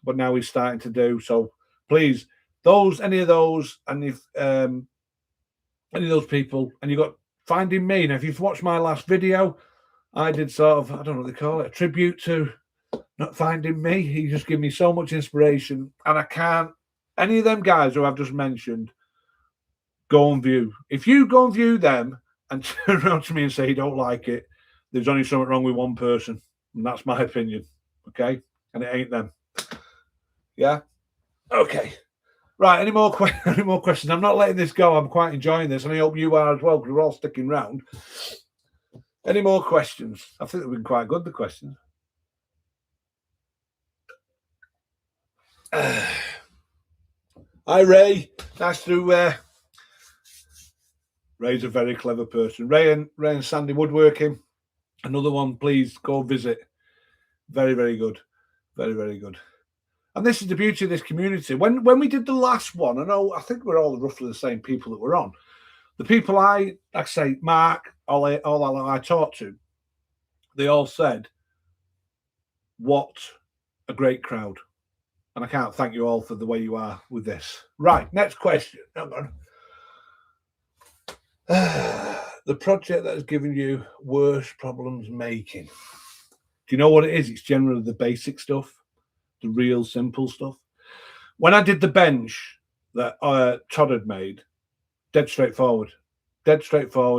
but now he's starting to do. So please, any of those, and if any of those people, and you got Finding Me. Now, if you've watched my last video, I did sort of, I don't know what they call it, a tribute to Not Finding Me. He just gave me so much inspiration, and I can't. Any of them guys who I've just mentioned, go and view. If you go and view them and turn around to me and say you don't like it, there's only something wrong with one person, and that's my opinion. Okay, and it ain't them. Yeah. Okay. Right. Any more questions? I'm not letting this go. I'm quite enjoying this, and I hope you are as well, because we're all sticking round. Any more questions? I think they've been quite good, the questions. Hi, Ray. Nice to. Ray's a very clever person. Ray and Sandy Woodworking. Another one, please go visit. Very, very good. Very, very good. And this is the beauty of this community. When we did the last one, I think we're all roughly the same people that were on. The people like I say, Mark, all I talked to, they all said, what a great crowd. And I can't thank you all for the way you are with this. Right, next question. Hang on. The project that has given you worst problems making. Do you know what it is? It's generally the basic stuff, the real simple stuff. When I did the bench that Todd had made, dead straightforward,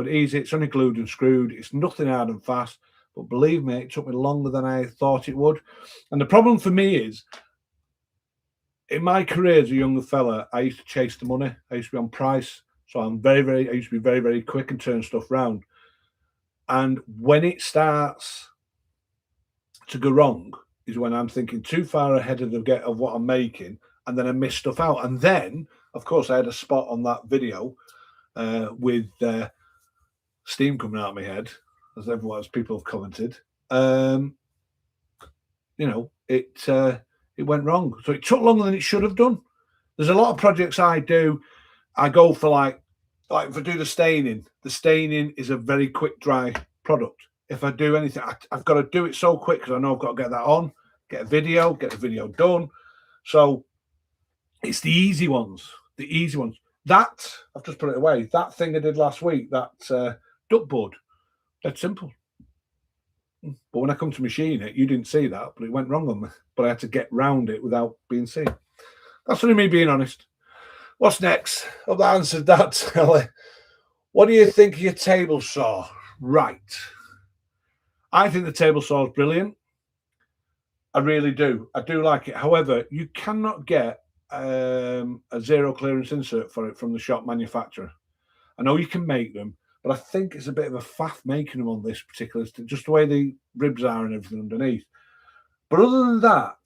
easy. It's only glued and screwed. It's nothing hard and fast. But believe me, it took me longer than I thought it would. And the problem for me is, in my career as a younger fella, I used to chase the money. I used to be on price. So I used to be very, very quick and turn stuff round. And when it starts to go wrong is when I'm thinking too far ahead of what I'm making, and then I miss stuff out. And then, of course, I had a spot on that video with steam coming out of my head, as people have commented. It went wrong. So it took longer than it should have done. There's a lot of projects I do. I go for like if I do the staining. The staining is a very quick dry product. If I do anything, I've got to do it so quick because I know I've got to get that on, get the video done. So it's the easy ones. That, I've just put it away. That thing I did last week, that duckboard, that's simple. But when I come to machine it, you didn't see that, but it went wrong on me. But I had to get round it without being seen. That's only me being honest. What's next? Hope that answered that, Ellie. What do you think of your table saw? Right. I think the table saw is brilliant. I really do. I do like it. However, you cannot get a zero clearance insert for it from the shop manufacturer. I know you can make them, but I think it's a bit of a faff making them on this particular, just the way the ribs are and everything underneath. But other than that,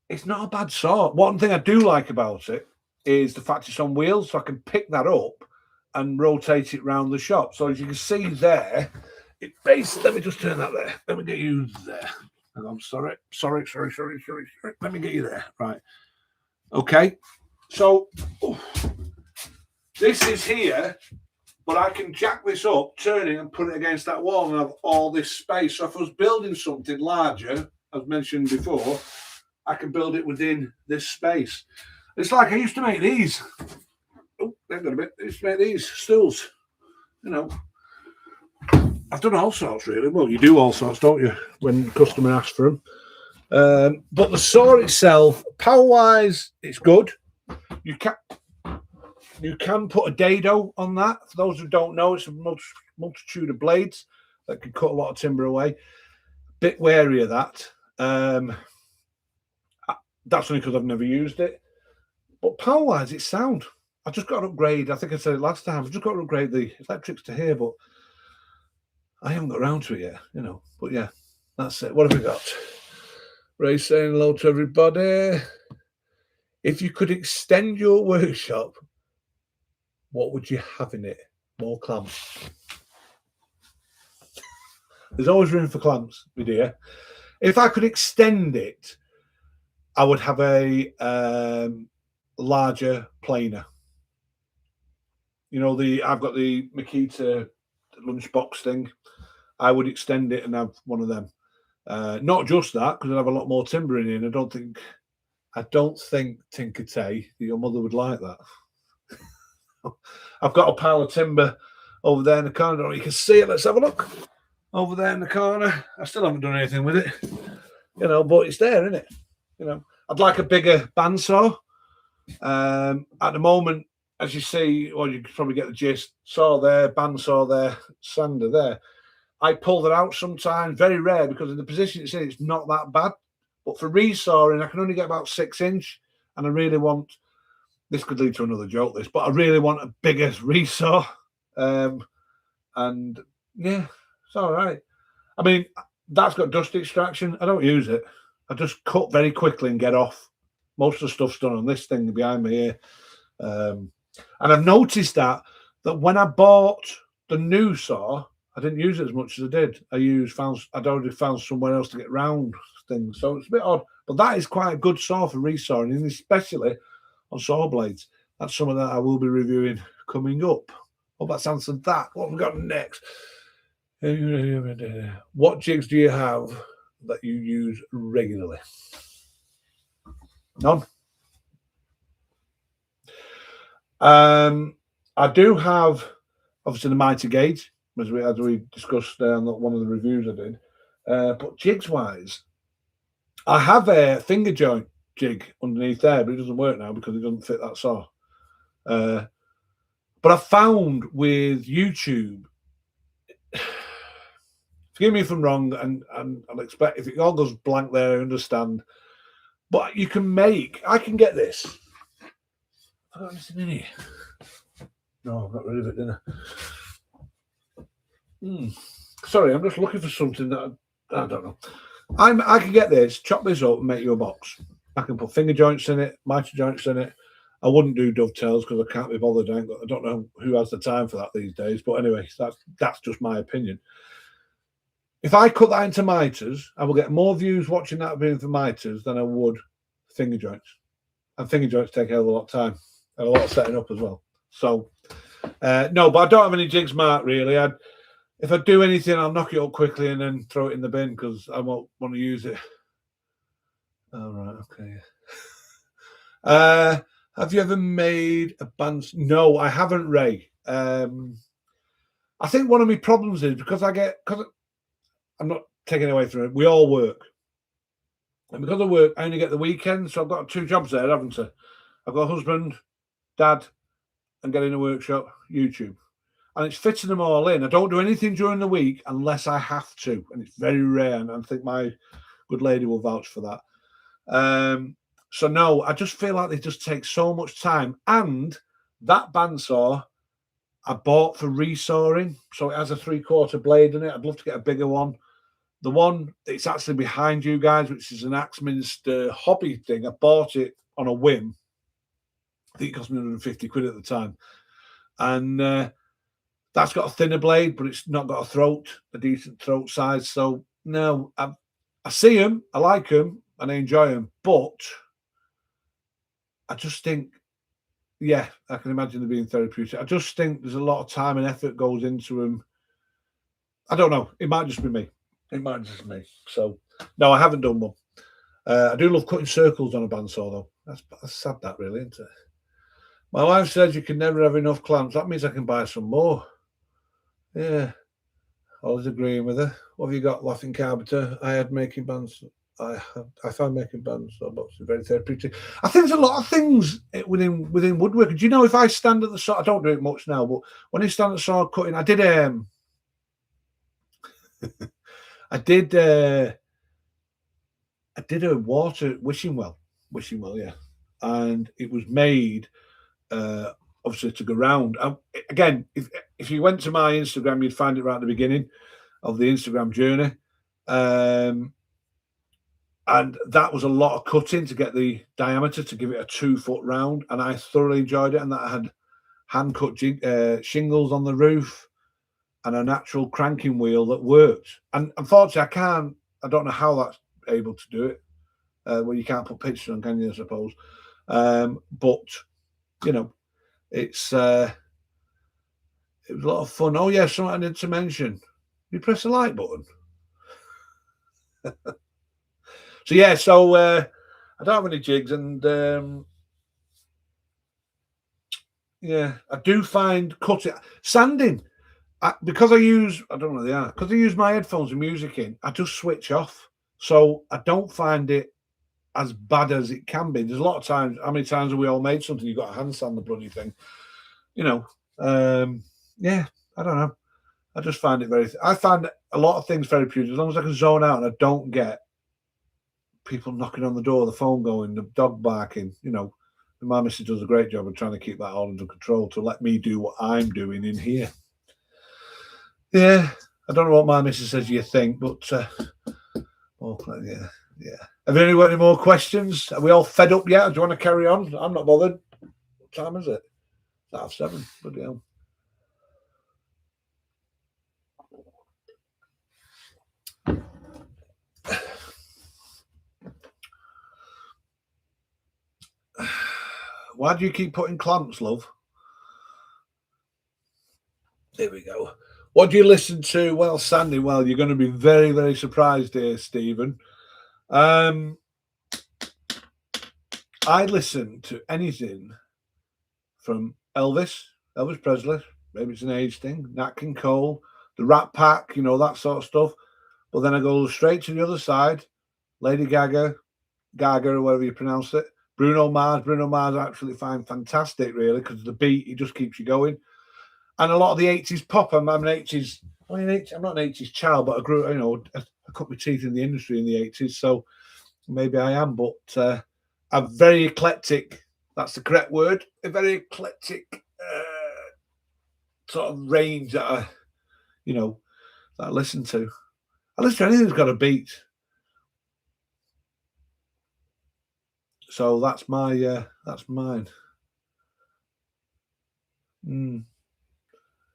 it's not a bad saw. One thing I do like about it is the fact it's on wheels, so I can pick that up and rotate it around the shop. So as you can see there, it basically, let me just turn that there. Let me get you there. I'm sorry. Let me get you there. Right. Okay. So this is here, but I can jack this up, turn it and put it against that wall and have all this space. So if I was building something larger, as mentioned before, I can build it within this space. It's like I used to make these. Oh, they've got a bit. I used to make these stools. I've done all sorts, really. Well, you do all sorts, don't you, when the customer asks for them? But the saw itself, power-wise, it's good. You can put a dado on that. For those who don't know, it's a multitude of blades that can cut a lot of timber away. Bit wary of that. That's only because I've never used it. But power-wise, it's sound. I've just got to upgrade. I think I said it last time. I've just got to upgrade the electrics to here, but I haven't got around to it yet, But yeah, that's it. What have we got? Ray saying hello to everybody. If you could extend your workshop What would you have in it? More clamps. There's always room for clamps, my dear. If I could extend it, I would have a larger planer. You know, I've got the Makita lunchbox thing. I would extend it and have one of them. Not just that, because I'd have a lot more timber in it. And I don't think Tinker Tay, your mother would like that. I've got a pile of timber over there in the corner. You can see it. Let's have a look. Over there in the corner. I still haven't done anything with it. You know, but it's there, isn't it? You know, I'd like a bigger bandsaw. At the moment, as you see, well, you can probably get the gist. Saw there, bandsaw there, sander there. I pull that out sometimes, very rare, because in the position it's in, it's not that bad. But for resawing, I can only get about 6-inch, and I really want, this could lead to another joke, this, but I really want a bigger resaw. And yeah, it's all right. I mean, that's got dust extraction. I don't use it. I just cut very quickly and get off. Most of the stuff's done on this thing behind me here. And I've noticed that when I bought the new saw, I didn't use it as much as I did. I'd already found somewhere else to get round things. So it's a bit odd. But that is quite a good saw for resawing, and especially on saw blades. That's some of that I will be reviewing coming up. Hope that's answered that. What have we got next? What jigs do you have that you use regularly? None. I do have, obviously, the Mighty Gauge, as we discussed on one of the reviews I did. But jigs-wise, I have a finger joint jig underneath there, but it doesn't work now because it doesn't fit that saw. But I found with YouTube, forgive me if I'm wrong, and I'll expect if it all goes blank there, I understand. But I can get this. I've got anything in here. No, I've got rid of it, didn't I? Sorry, I'm just looking for something that I don't know. I can get this, chop this up, and make you a box. I can put finger joints in it, mitre joints in it. I wouldn't do dovetails because I can't be bothered. I don't know who has the time for that these days. But anyway, that's just my opinion. If I cut that into mitres, I will get more views watching that being for mitres than I would finger joints. And finger joints take a hell of a lot of time and a lot of setting up as well. So, no, but I don't have any jigs marked really. If I do anything, I'll knock it up quickly and then throw it in the bin because I won't want to use it. All right, okay. Have you ever made a band? No, I haven't, Ray. I think one of my problems is because I'm not taking away from it. We all work. And because I work, I only get the weekend. So I've got 2 jobs there, haven't I? I've got a husband, dad, and getting a workshop, YouTube. And it's fitting them all in. I don't do anything during the week unless I have to. And it's very rare. And I think my good lady will vouch for that. So no, I just feel like they just take so much time. And that bandsaw I bought for resawing. So it has a 3/4 blade in it. I'd love to get a bigger one. The one that's actually behind you guys, which is an Axminster hobby thing, I bought it on a whim. I think it cost me 150 quid at the time. And that's got a thinner blade, but it's not got a decent throat size. So no, I see them, I like them, and I enjoy them. But I just think, yeah, I can imagine them being therapeutic. I just think there's a lot of time and effort goes into them. I don't know. It might just be me. So no, I haven't done one. I do love cutting circles on a bandsaw though. That's sad, that really, isn't it? My wife says you can never have enough clamps. That means I can buy some more. Yeah, always agreeing with her. What have you got, Laughing Carpenter? I found making bands so boxes very therapeutic. I think there's a lot of things within woodworking. Do you know if I stand at the saw? I don't do it much now, but when I stand at the saw cutting, I did a water wishing well, yeah, and it was made obviously to go round. Again, if you went to my Instagram, you'd find it right at the beginning of the Instagram journey. And that was a lot of cutting to get the diameter to give it a 2-foot round. And I thoroughly enjoyed it. And that had hand-cut shingles on the roof, and a natural cranking wheel that worked. And unfortunately, I don't know how that's able to do it. Well, you can't put pictures on, can you, I suppose? But, you know, it was a lot of fun. Oh, yeah, something I need to mention. You press the like button. So, yeah, I don't have any jigs, and yeah, I do find cutting, sanding, because I don't know what they are, because I use my headphones and music in, I just switch off. So I don't find it as bad as it can be. There's a lot of times, how many times have we all made something, you've got a hand sand the bloody thing, you know? Yeah, I don't know. I just find it I find a lot of things very pretty, as long as I can zone out and I don't get people knocking on the door, the phone going, the dog barking, you know. My missus does a great job of trying to keep that all under control to let me do what I'm doing in here. Yeah, I don't know what my missus says you think, but yeah. Have you got any more questions? Are we all fed up yet? Do you want to carry on? I'm not bothered. What time is it? It's 7:30. Bloody hell. Why do you keep putting clamps, love? There we go. What do you listen to? Well, Sandy, well, you're going to be very, very surprised here, Stephen. I listen to anything from Elvis Presley, maybe it's an age thing, Nat King Cole, the Rat Pack, you know, that sort of stuff. But then I go straight to the other side, Lady Gaga, or whatever you pronounce it. Bruno Mars, I actually find fantastic, really, because the beat, it just keeps you going. And a lot of the 80s pop. I'm not an 80s child, but I grew, you know, I cut my teeth in the industry in the 80s, so maybe I am, but I'm very eclectic. That's the correct word. A very eclectic sort of range that I listen to. I listen to anything that's got a beat. So that's that's mine.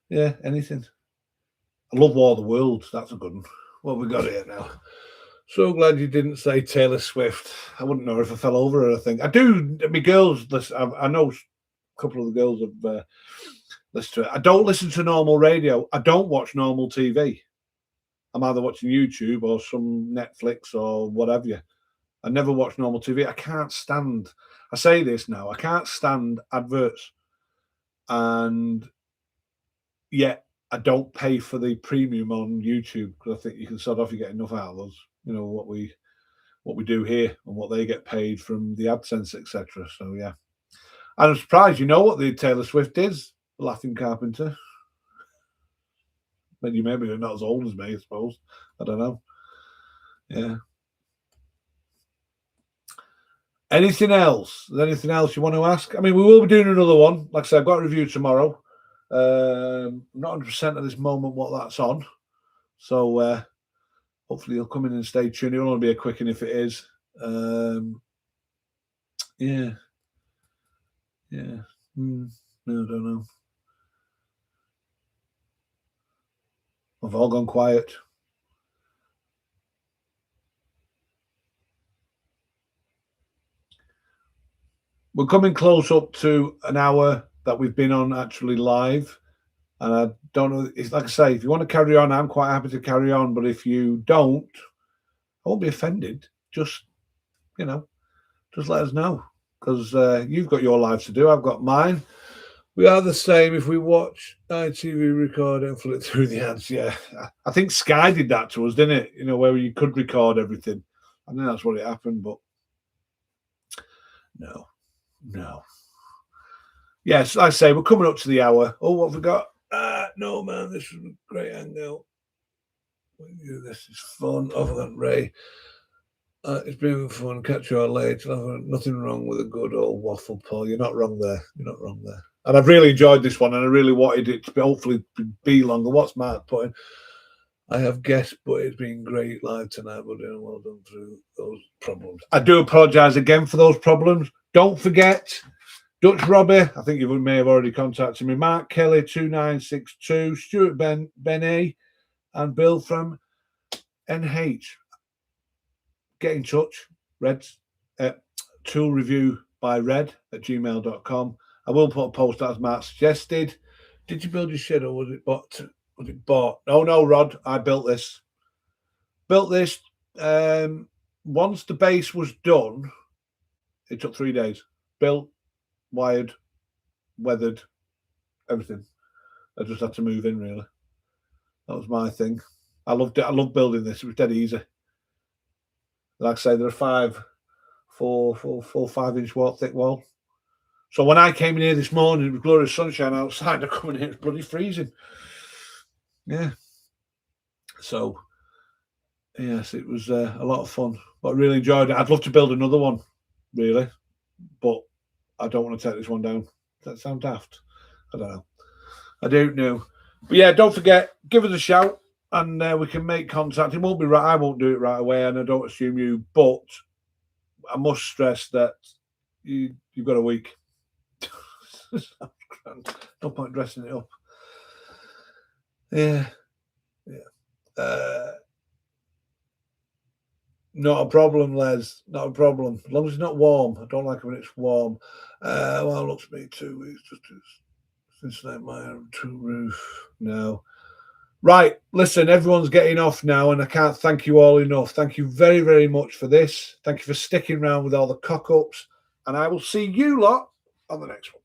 Yeah, anything. I love War of the Worlds. That's a good one. What have we got here now? So glad you didn't say Taylor Swift. I wouldn't know if I fell over her, I think. I do. My girls listen. I know a couple of the girls have listened to it. I don't listen to normal radio. I don't watch normal TV. I'm either watching YouTube or some Netflix or whatever. I never watch normal TV. I can't stand, I say this now, I can't stand adverts. And yet I don't pay for the premium on YouTube because I think you can sort of, you get enough out of us, you know, what we do here and what they get paid from the AdSense, etc. So yeah. And I'm surprised, you know what the Taylor Swift is? Laughing Carpenter. But you maybe not as old as me, I suppose. I don't know. Yeah. Anything else? Is there anything else you want to ask? I mean, we will be doing another one. Like I said, I've got a review tomorrow. I'm not 100% at this moment what that's on. So hopefully you'll come in and stay tuned. It'll only be a quick one if it is. Yeah. No, I don't know. I've all gone quiet. We're coming close up to an hour that we've been on actually live. And I don't know, it's like I say, if you want to carry on, I'm quite happy to carry on. But if you don't, I won't be offended. Just, you know, just let us know. Because you've got your lives to do. I've got mine. We are the same. If we watch ITV record and flip through the ads, yeah. I think Sky did that to us, didn't it? You know, where you could record everything. I think that's what it happened, but no. Yes, like I say, we're coming up to the hour. Oh, what have we got? No, man, this is a great angle. This is fun. Oh, I've got Ray. It's been fun. Catch you all later. Nothing wrong with a good old waffle, Paul. You're not wrong there. And I've really enjoyed this one, and I really wanted it to be, hopefully be longer. What's Mark putting? I have guessed, but it's been great live tonight, buddy, and well done through those problems. I do apologise again for those problems. Don't forget Dutch Robbie, I think you may have already contacted me. Mark Kelly 2962, Stuart Ben A, and Bill from NH. Get in touch. Red's tool review by Red at gmail.com. I will put a post as Mark suggested. Did you build your shed or was it bought? Was it bought? No, Rod. I built this. Built this. Once the base was done, it took 3 days. Built, wired, weathered, everything. I just had to move in, really. That was my thing. I loved it. I loved building this. It was dead easy. Like I say, there are 5-inch wall, thick wall. So when I came in here this morning, it was glorious sunshine outside. I come in here, it's bloody freezing. Yeah. So, yes, it was a lot of fun. But I really enjoyed it. I'd love to build another one, really. But I don't want to take this one down. Does that sound daft? I don't know. I don't know. But yeah, don't forget, give us a shout and we can make contact. It won't be right. I won't do it right away, and I don't assume you. But I must stress that you've got a week. No point dressing it up. Yeah. Not a problem, Les. Not a problem. As long as it's not warm. I don't like it when it's warm. Well, it looks me 2 weeks just since my true roof. No. Right. Listen, everyone's getting off now, and I can't thank you all enough. Thank you very, very much for this. Thank you for sticking around with all the cock-ups, and I will see you lot on the next one.